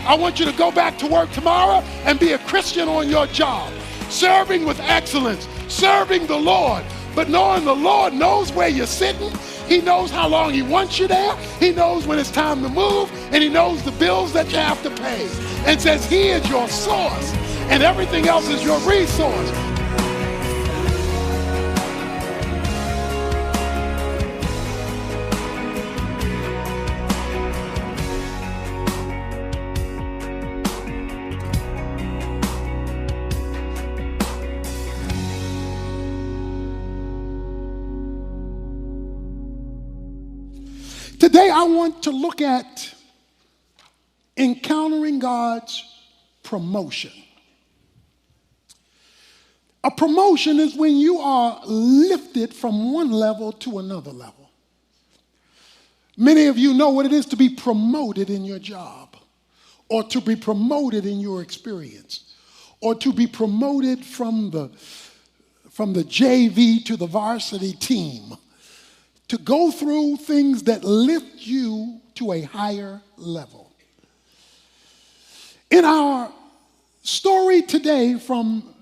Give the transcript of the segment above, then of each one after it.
I want you to go back to work tomorrow and be a Christian on your job, serving with excellence, serving the Lord, but knowing the Lord knows where you're sitting. He knows how long he wants you there. He knows when it's time to move, and he knows the bills that you have to pay, and says he is your source and everything else is your resource. Today I want to look at encountering God's promotion. A promotion is when you are lifted from one level to another level. Many of you know what it is to be promoted in your job, or to be promoted in your experience, or to be promoted from the JV to the varsity team, to go through things that lift you to a higher level. In our story today from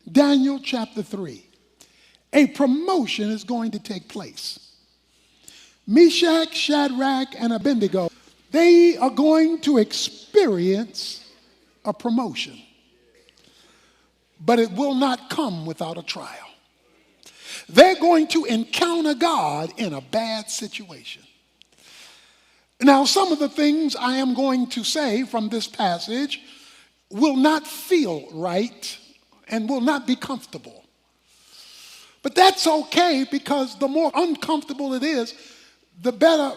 Daniel chapter 3, a promotion is going to take place. Meshach, Shadrach, and Abednego, they are going to experience a promotion, but it will not come without a trial. They're going to encounter God in a bad situation. Now, some of the things I am going to say from this passage will not feel right and will not be comfortable. But that's okay, because the more uncomfortable it is, the better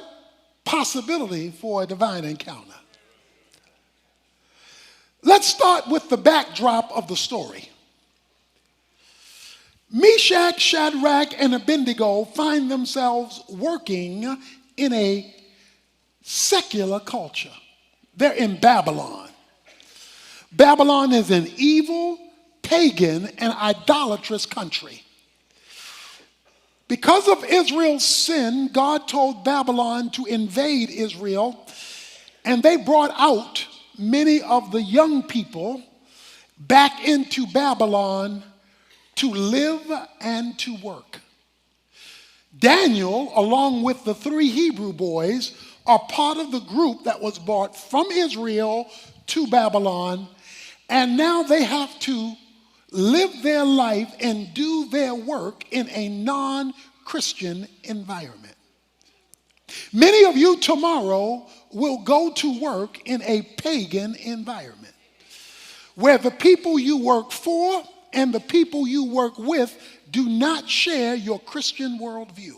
possibility for a divine encounter. Let's start with the backdrop of the story. Meshach, Shadrach, and Abednego find themselves working in a secular culture. They're in Babylon. Babylon is an evil, pagan, and idolatrous country. Because of Israel's sin, God told Babylon to invade Israel, and they brought out many of the young people back into Babylon to live and to work. Daniel, along with the 3 Hebrew boys, are part of the group that was brought from Israel to Babylon, and now they have to live their life and do their work in a non-Christian environment. Many of you tomorrow will go to work in a pagan environment, where the people you work for and the people you work with do not share your Christian worldview.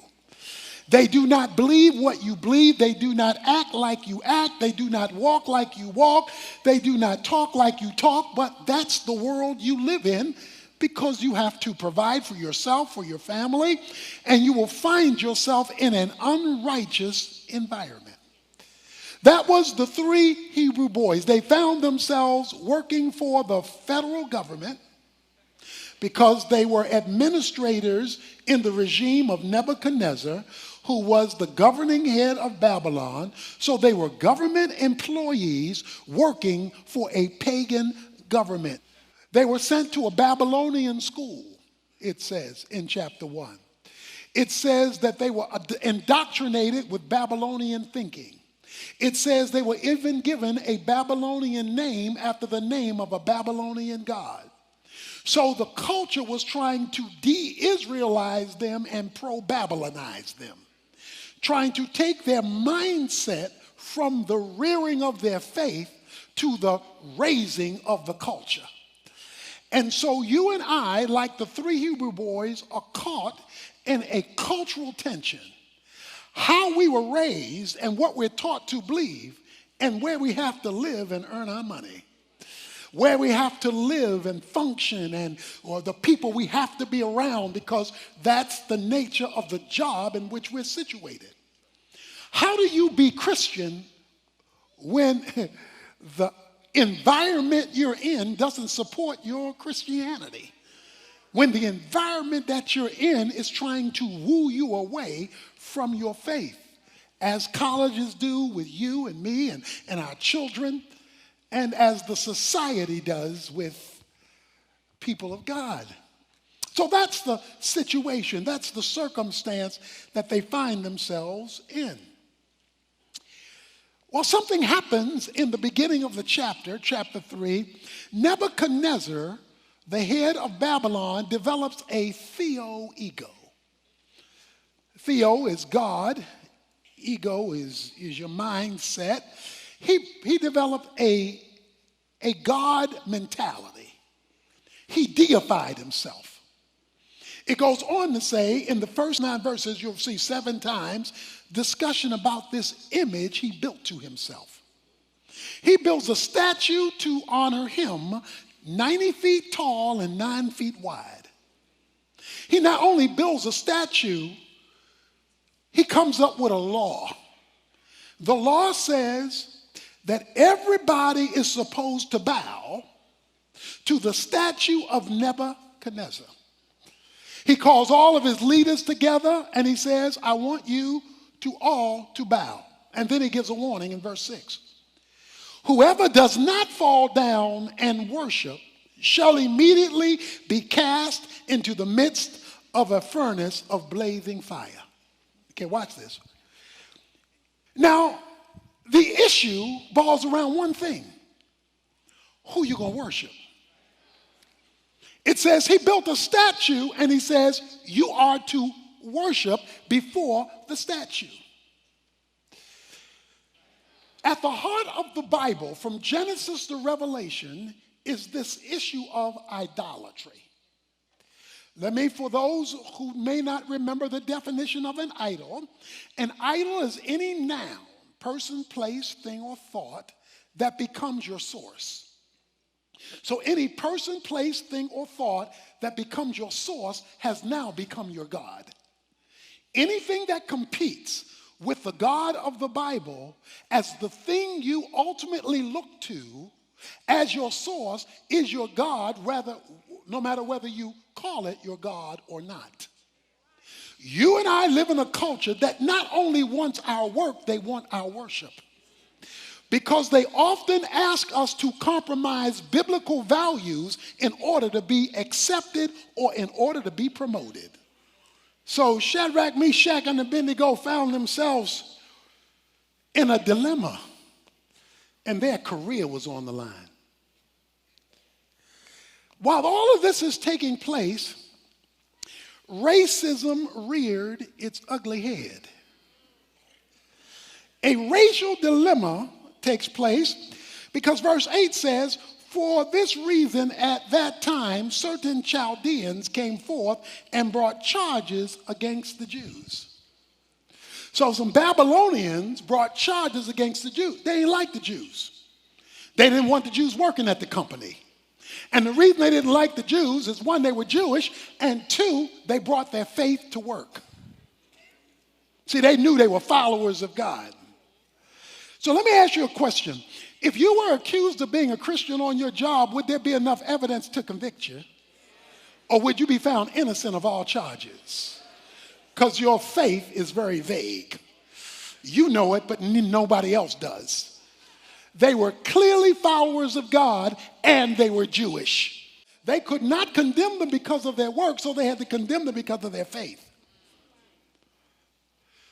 They do not believe what you believe. They do not act like you act. They do not walk like you walk. They do not talk like you talk. But that's the world you live in, because you have to provide for yourself, for your family, and you will find yourself in an unrighteous environment. That was the 3 Hebrew boys. They found themselves working for the federal government, because they were administrators in the regime of Nebuchadnezzar, who was the governing head of Babylon. So they were government employees working for a pagan government. They were sent to a Babylonian school, it says in chapter 1. It says that they were indoctrinated with Babylonian thinking. It says they were even given a Babylonian name after the name of a Babylonian god. So the culture was trying to de-Israelize them and pro-Babylonize them, trying to take their mindset from the rearing of their faith to the raising of the culture. And so you and I, like the 3 Hebrew boys, are caught in a cultural tension. How we were raised and what we're taught to believe, and where we have to live and earn our money. Where we have to live and function, or the people we have to be around, because that's the nature of the job in which we're situated. How do you be Christian when the environment you're in doesn't support your Christianity? When the environment that you're in is trying to woo you away from your faith, as colleges do with you and me and our children. and as the society does with people of God. So that's the situation, that's the circumstance that they find themselves in. Well, something happens in the beginning of the chapter 3. Nebuchadnezzar, the head of Babylon, develops a theo-ego. Theo is God. Ego is your mindset. He developed a God mentality. He deified himself. It goes on to say in the first 9 verses, you'll see 7 times discussion about this image he built to himself. He builds a statue to honor him, 90 feet tall and 9 feet wide. He not only builds a statue, he comes up with a law. The law says that everybody is supposed to bow to the statue of Nebuchadnezzar. He calls all of his leaders together and he says, I want you all to bow. And then he gives a warning in verse 6. Whoever does not fall down and worship shall immediately be cast into the midst of a furnace of blazing fire. Okay, watch this. Now, the issue revolves around one thing. Who you gonna worship? It says he built a statue and he says you are to worship before the statue. At the heart of the Bible, from Genesis to Revelation, is this issue of idolatry. For those who may not remember the definition of an idol is any noun, person, place, thing, or thought that becomes your source. So any person, place, thing, or thought that becomes your source has now become your God. Anything that competes with the God of the Bible as the thing you ultimately look to as your source is your God, no matter whether you call it your God or not. You and I live in a culture that not only wants our work, they want our worship. Because they often ask us to compromise biblical values in order to be accepted or in order to be promoted. So Shadrach, Meshach, and Abednego found themselves in a dilemma, and their career was on the line. While all of this is taking place, racism reared its ugly head. A racial dilemma takes place because verse 8 says, for this reason at that time certain Chaldeans came forth and brought charges against the Jews. So some Babylonians brought charges against the Jews. They didn't like the Jews. They didn't want the Jews working at the company. And the reason they didn't like the Jews is, 1, they were Jewish, and 2, they brought their faith to work. See, they knew they were followers of God. So let me ask you a question. If you were accused of being a Christian on your job, would there be enough evidence to convict you? Or would you be found innocent of all charges? Because your faith is very vague. You know it, but nobody else does. They were clearly followers of God, and they were Jewish. They could not condemn them because of their work, so they had to condemn them because of their faith.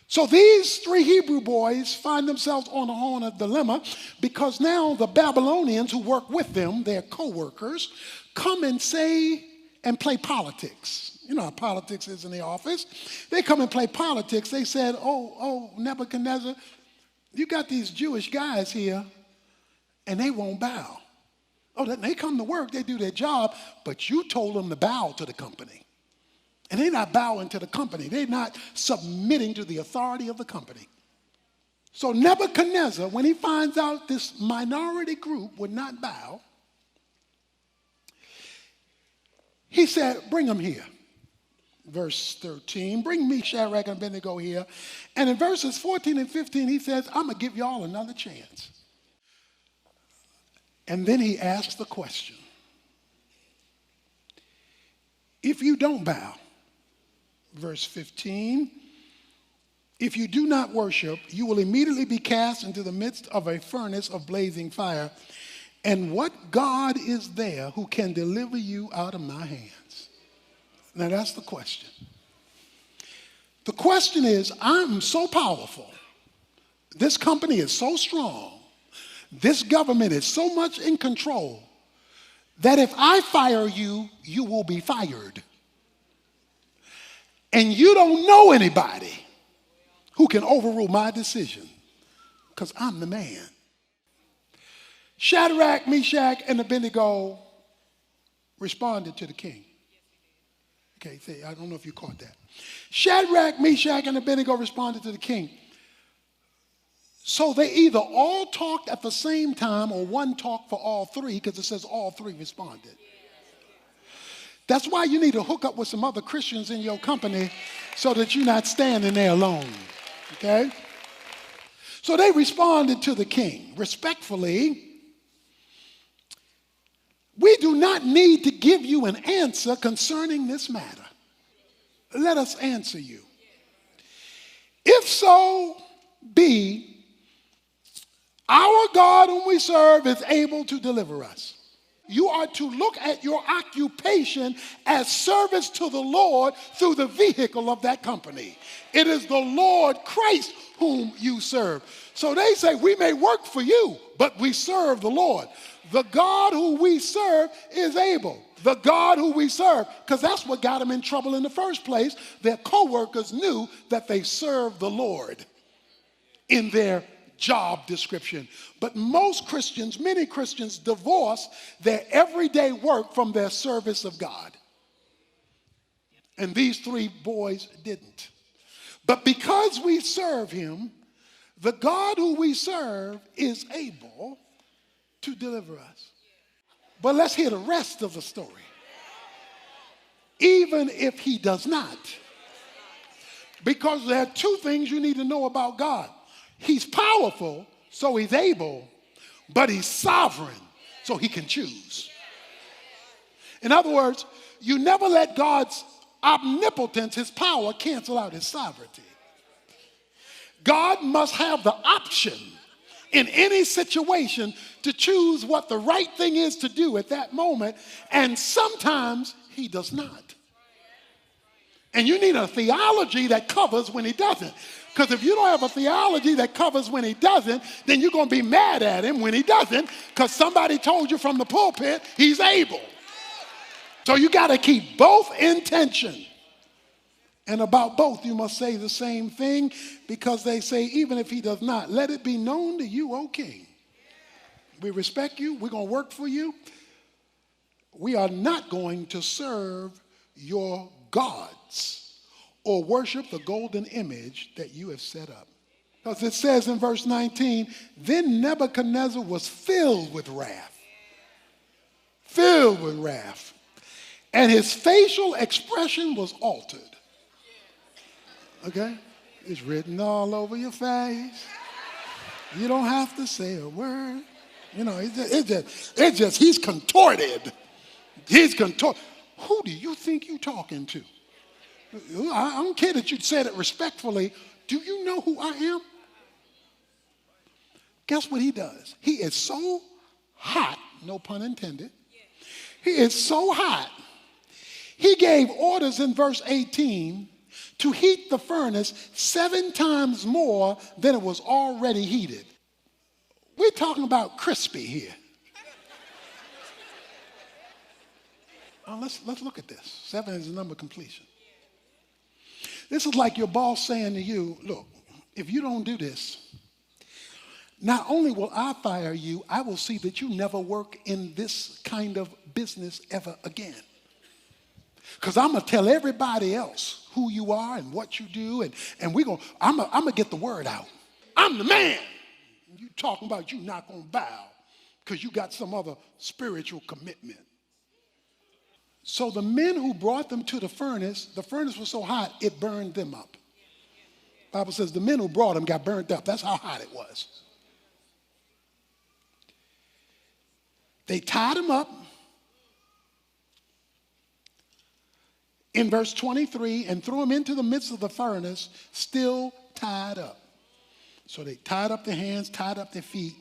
So these 3 Hebrew boys find themselves on a horn of dilemma because now the Babylonians who work with them, their co-workers, come and say and play politics. You know how politics is in the office. They come and play politics. They said, oh, Nebuchadnezzar, you got these Jewish guys here and they won't bow. Oh, they come to work, they do their job, but you told them to bow to the company. And they're not bowing to the company. They're not submitting to the authority of the company. So Nebuchadnezzar, when he finds out this minority group would not bow, he said, bring them here. Verse 13, bring me Shadrach and Abednego here. And in verses 14 and 15, he says, I'm going to give y'all another chance. And then he asks the question, if you don't bow, verse 15, if you do not worship, you will immediately be cast into the midst of a furnace of blazing fire. And what God is there who can deliver you out of my hands? Now that's the question. The question is, I'm so powerful. This company is so strong. This government is so much in control that if I fire you, you will be fired. And you don't know anybody who can overrule my decision because I'm the man. Shadrach, Meshach, and Abednego responded to the king. Okay, see, I don't know if you caught that. Shadrach, Meshach, and Abednego responded to the king. So they either all talked at the same time or one talked for all three, because it says all three responded. That's why you need to hook up with some other Christians in your company so that you're not standing there alone. Okay? So they responded to the king respectfully. We do not need to give you an answer concerning this matter. Let us answer you. If so be, our God whom we serve is able to deliver us. You are to look at your occupation as service to the Lord through the vehicle of that company. It is the Lord Christ whom you serve. So they say, we may work for you, but we serve the Lord. The God who we serve is able. The God who we serve, because that's what got them in trouble in the first place. Their co-workers knew that they served the Lord in their job description. But most Christians, many Christians, divorce their everyday work from their service of God. And these three boys didn't. But because we serve him, the God who we serve is able to deliver us. But let's hear the rest of the story. Even if he does not. Because there are two things you need to know about God. He's powerful, so he's able, but he's sovereign, so he can choose. In other words, you never let God's omnipotence, his power, cancel out his sovereignty. God must have the option in any situation to choose what the right thing is to do at that moment, and sometimes he does not. And you need a theology that covers when he doesn't. Because if you don't have a theology that covers when he doesn't, then you're going to be mad at him when he doesn't, because somebody told you from the pulpit he's able. So you got to keep both in tension. And about both, you must say the same thing, because they say, even if he does not, let it be known to you, O king. We respect you. We're going to work for you. We are not going to serve your gods or worship the golden image that you have set up. Because it says in verse 19, then Nebuchadnezzar was filled with wrath. Filled with wrath. And his facial expression was altered. Okay? It's written all over your face. You don't have to say a word. You know, it's just he's contorted. He's contorted. Who do you think you're talking to? I don't care that you said it respectfully. Do you know who I am? Guess what he does? He is so hot, no pun intended. He is so hot. He gave orders in verse 18 to heat the furnace 7 times more than it was already heated. We're talking about crispy here. Let's look at this. 7 is the number of completion. This is like your boss saying to you, look, if you don't do this, not only will I fire you, I will see that you never work in this kind of business ever again. Because I'm going to tell everybody else who you are and what you do, and I'm going to get the word out. I'm the man. You talking about you not going to bow because you got some other spiritual commitment. So the men who brought them to the furnace was so hot, it burned them up. The Bible says the men who brought them got burned up. That's how hot it was. They tied him up in verse 23 and threw him into the midst of the furnace, still tied up. So they tied up their hands, tied up their feet.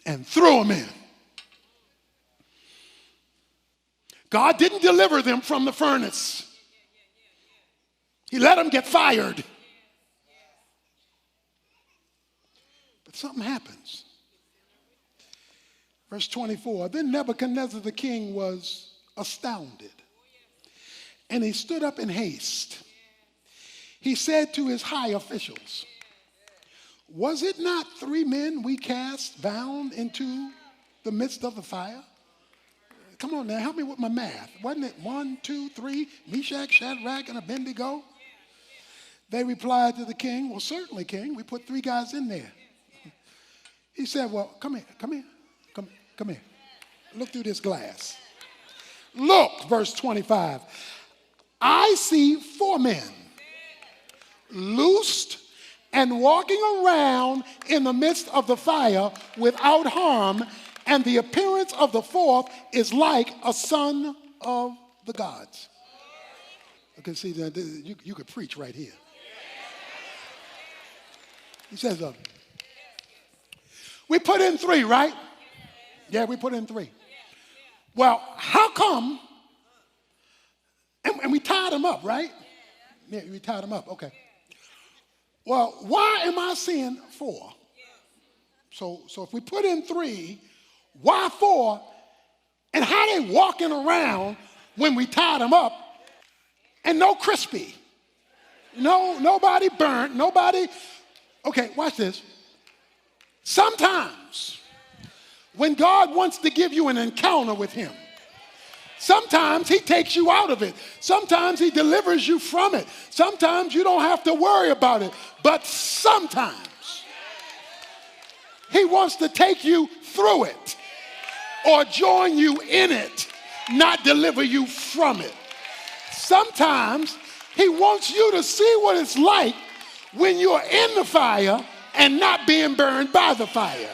and threw them in. God didn't deliver them from the furnace. He let them get fired. But something happens. Verse 24, then Nebuchadnezzar the king was astounded, and he stood up in haste. He said to his high officials, was it not 3 men we cast bound into the midst of the fire? Come on now, help me with my math. Wasn't it 1, 2, 3, Meshach, Shadrach, and Abednego? They replied to the king, well, certainly, king. We put 3 guys in there. He said, well, come here. Look through this glass. Look, verse 25. I see 4 men loosed and walking around in the midst of the fire without harm, and the appearance of the 4th is like a son of the gods. Okay, see, you could preach right here. He says, we put in 3, right? Yeah, we put in 3. Well, how come, and we tied them up, right? Yeah, we tied them up, okay. Well, why am I seeing 4? So if we put in 3, why 4? And how they walking around when we tied them up and no crispy? Nobody burnt, nobody. Okay, watch this. Sometimes when God wants to give you an encounter with him, sometimes he takes you out of it. Sometimes he delivers you from it. Sometimes you don't have to worry about it. But sometimes he wants to take you through it or join you in it, not deliver you from it. Sometimes he wants you to see what it's like when you're in the fire and not being burned by the fire.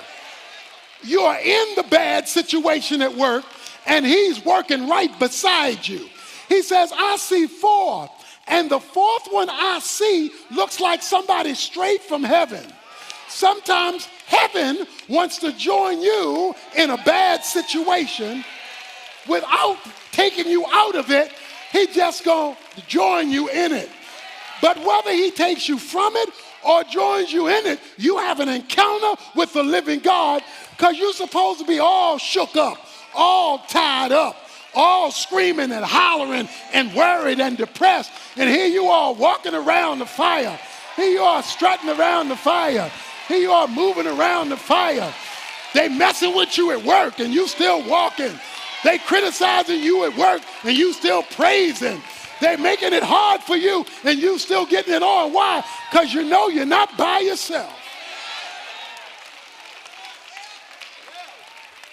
You're in the bad situation at work, and he's working right beside you. He says, I see 4, and the 4th one I see looks like somebody straight from heaven. Sometimes heaven wants to join you in a bad situation without taking you out of it. He just gonna join you in it. But whether he takes you from it or joins you in it, you have an encounter with the living God, because you're supposed to be all shook up, all tied up, all screaming and hollering and worried and depressed. And here you are walking around the fire. Here you are strutting around the fire. Here you are moving around the fire. They messing with you at work and you still walking. They criticizing you at work and you still praising. They're making it hard for you and you still getting it on. Why? Because you know you're not by yourself.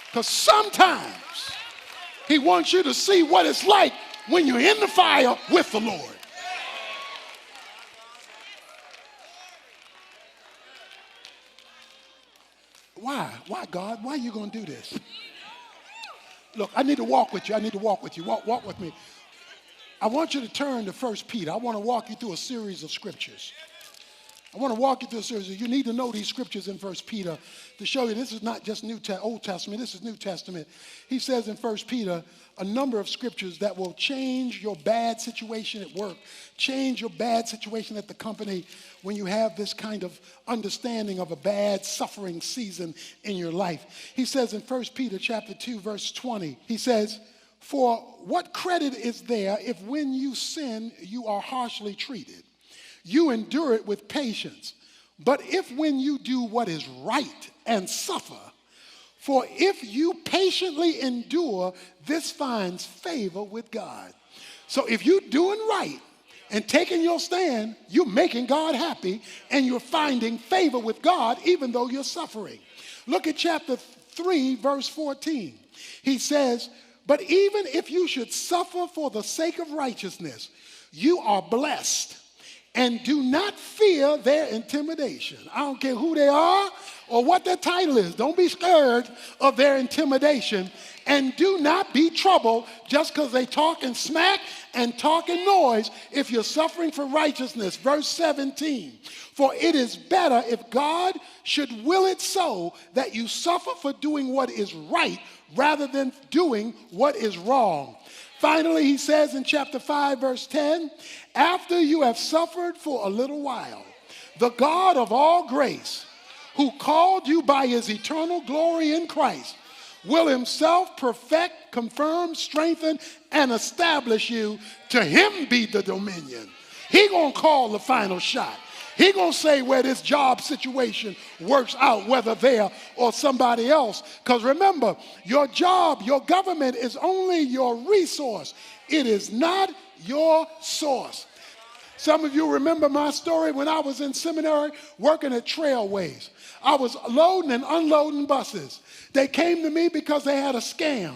Because sometimes he wants you to see what it's like when you're in the fire with the Lord. Why? Why, God? Why are you going to do this? Look, I need to walk with you. Walk with me. I want you to turn to 1 Peter. I want to walk you through a series of scriptures. You need to know these scriptures in 1 Peter to show you this is not just Old Testament. This is New Testament. He says in 1 Peter a number of scriptures that will change your bad situation at work, change your bad situation at the company when you have this kind of understanding of a bad suffering season in your life. He says in 1 Peter chapter 2, verse 20, he says, for what credit is there if when you sin, you are harshly treated? You endure it with patience. But if when you do what is right and suffer, for if you patiently endure, this finds favor with God. So if you're doing right and taking your stand, you're making God happy and you're finding favor with God even though you're suffering. Look at chapter 3, verse 14. He says, but even if you should suffer for the sake of righteousness, you are blessed. And do not fear their intimidation. I don't care who they are or what their title is. Don't be scared of their intimidation, and do not be troubled just because they talking smack and talking noise if you're suffering for righteousness. Verse 17, for it is better if God should will it so that you suffer for doing what is right rather than doing what is wrong. Finally, he says in chapter 5, verse 10, after you have suffered for a little while, the God of all grace, who called you by his eternal glory in Christ, will himself perfect, confirm, strengthen, and establish you. To him be the dominion. He gonna call the final shot. He gonna say where this job situation works out, whether there or somebody else. Because remember, your job, your government is only your resource. It is not your source. Some of you remember my story when I was in seminary working at Trailways. I was loading and unloading buses. They came to me because they had a scam.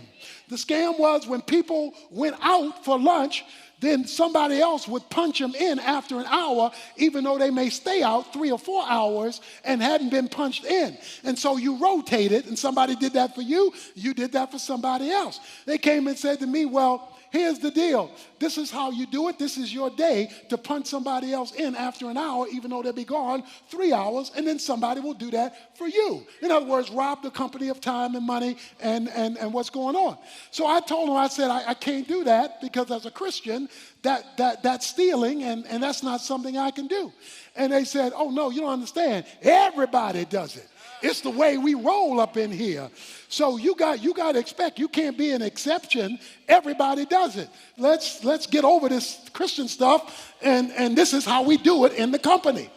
The scam was when people went out for lunch, then somebody else would punch them in after an hour, even though they may stay out 3 or 4 hours and hadn't been punched in. And so you rotated, and somebody did that for you, you did that for somebody else. They came and said to me, well, here's the deal. This is how you do it. This is your day to punch somebody else in after an hour, even though they'll be gone 3 hours, and then somebody will do that for you. In other words, rob the company of time and money and what's going on. So I told them, I said, I can't do that because as a Christian, that's stealing, and that's not something I can do. And they said, oh, no, you don't understand. Everybody does it. It's the way we roll up in here. So you got to expect, you can't be an exception. Everybody does it. Let's get over this Christian stuff, and this is how we do it in the company.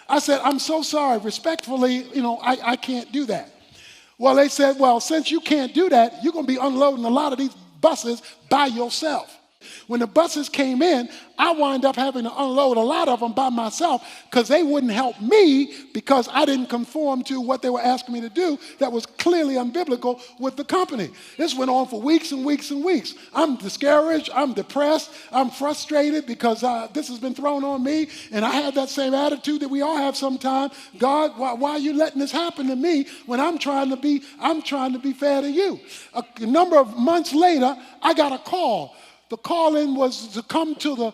I said, I'm so sorry. Respectfully, I can't do that. Well, they said, well, since you can't do that, you're going to be unloading a lot of these buses by yourself. When the buses came in, I wound up having to unload a lot of them by myself because they wouldn't help me because I didn't conform to what they were asking me to do that was clearly unbiblical with the company. This went on for weeks and weeks and weeks. I'm discouraged. I'm depressed. I'm frustrated because this has been thrown on me, and I have that same attitude that we all have sometimes. God, why are you letting this happen to me when I'm trying to be fair to you? A number of months later, I got a call. The call-in was to come to the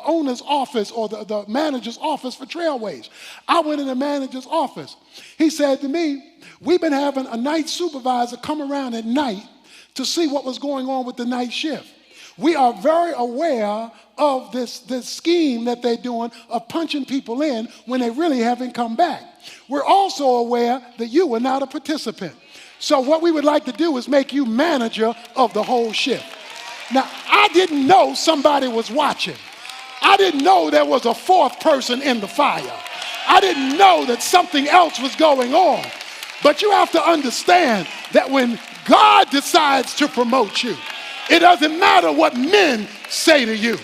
owner's office or the manager's office for Trailways. I went in the manager's office. He said to me, we've been having a night supervisor come around at night to see what was going on with the night shift. We are very aware of this scheme that they're doing of punching people in when they really haven't come back. We're also aware that you were not a participant. So what we would like to do is make you manager of the whole shift. Now, I didn't know somebody was watching. I didn't know there was a fourth person in the fire. I didn't know that something else was going on. But you have to understand that when God decides to promote you, it doesn't matter what men say to you.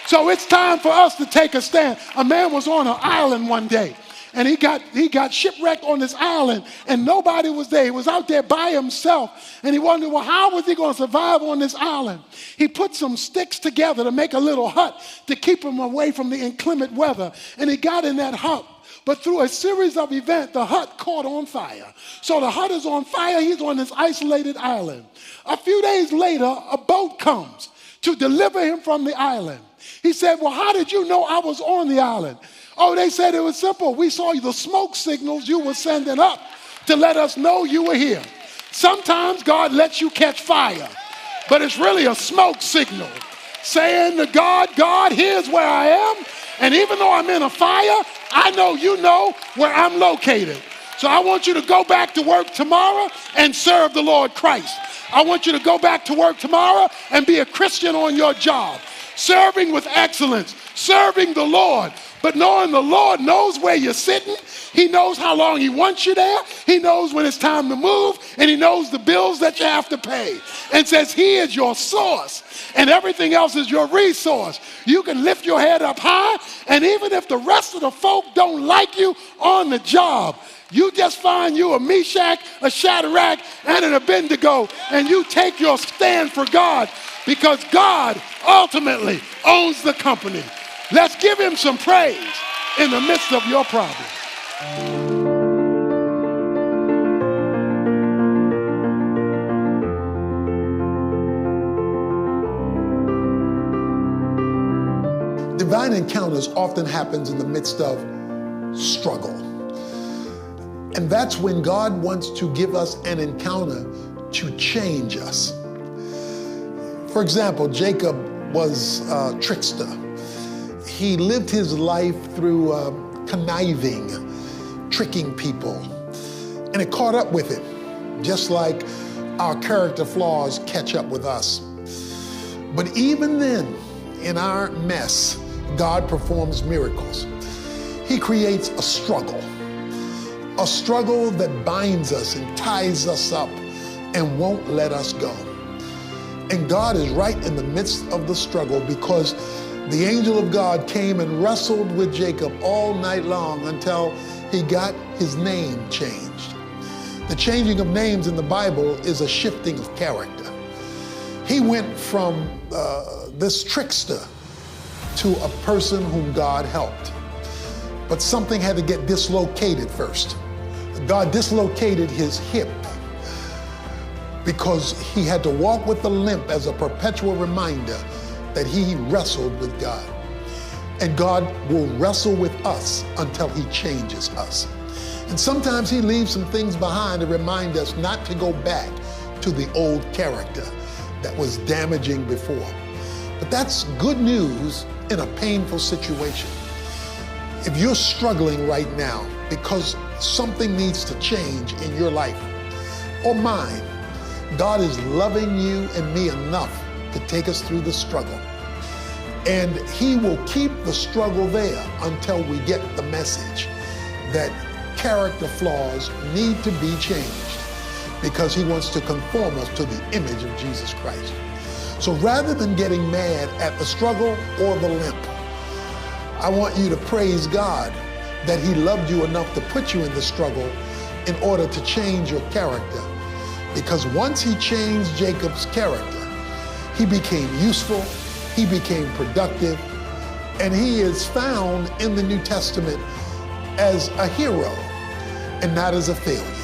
So it's time for us to take a stand. A man was on an island one day, and he got shipwrecked on this island, and nobody was there. He was out there by himself, and he wondered, well, how was he going to survive on this island? He put some sticks together to make a little hut to keep him away from the inclement weather, and he got in that hut. But through a series of events, the hut caught on fire. So the hut is on fire. He's on this isolated island. A few days later, a boat comes to deliver him from the island. He said, well, how did you know I was on the island? Oh, they said it was simple. We saw the smoke signals you were sending up to let us know you were here. Sometimes God lets you catch fire, but it's really a smoke signal saying to God, God, here's where I am. And even though I'm in a fire, I know you know where I'm located. So I want you to go back to work tomorrow and serve the Lord Christ. I want you to go back to work tomorrow and be a Christian on your job, serving with excellence, serving the Lord. But knowing the Lord knows where you're sitting, he knows how long he wants you there, he knows when it's time to move, and he knows the bills that you have to pay. And says he is your source, and everything else is your resource. You can lift your head up high, and even if the rest of the folk don't like you on the job, you just find you a Meshach, a Shadrach, and an Abednego, and you take your stand for God, because God ultimately owns the company. Let's give him some praise in the midst of your problem. Divine encounters often happens in the midst of struggle. And that's when God wants to give us an encounter to change us. For example, Jacob was a trickster. He lived his life through conniving, tricking people, and it caught up with him, just like our character flaws catch up with us. But even then, in our mess, God performs miracles. He creates a struggle that binds us and ties us up and won't let us go. And God is right in the midst of the struggle, because the angel of God came and wrestled with Jacob all night long until he got his name changed. The changing of names in the Bible is a shifting of character. He went from this trickster to a person whom God helped. But something had to get dislocated first. God dislocated his hip because he had to walk with the limp as a perpetual reminder that he wrestled with God. And God will wrestle with us until he changes us. And sometimes he leaves some things behind to remind us not to go back to the old character that was damaging before. But that's good news in a painful situation. If you're struggling right now because something needs to change in your life or mine, God is loving you and me enough to take us through the struggle. And he will keep the struggle there until we get the message that character flaws need to be changed, because he wants to conform us to the image of Jesus Christ. So rather than getting mad at the struggle or the limp, I want you to praise God that he loved you enough to put you in the struggle in order to change your character. Because once he changed Jacob's character, he became useful, he became productive, and he is found in the New Testament as a hero and not as a failure.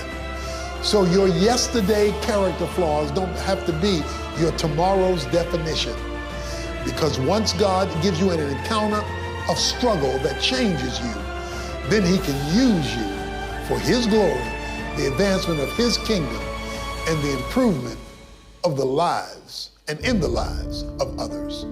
So your yesterday character flaws don't have to be your tomorrow's definition. Because once God gives you an encounter of struggle that changes you, then he can use you for his glory, the advancement of his kingdom, and the improvement of the lives and in the lives of others.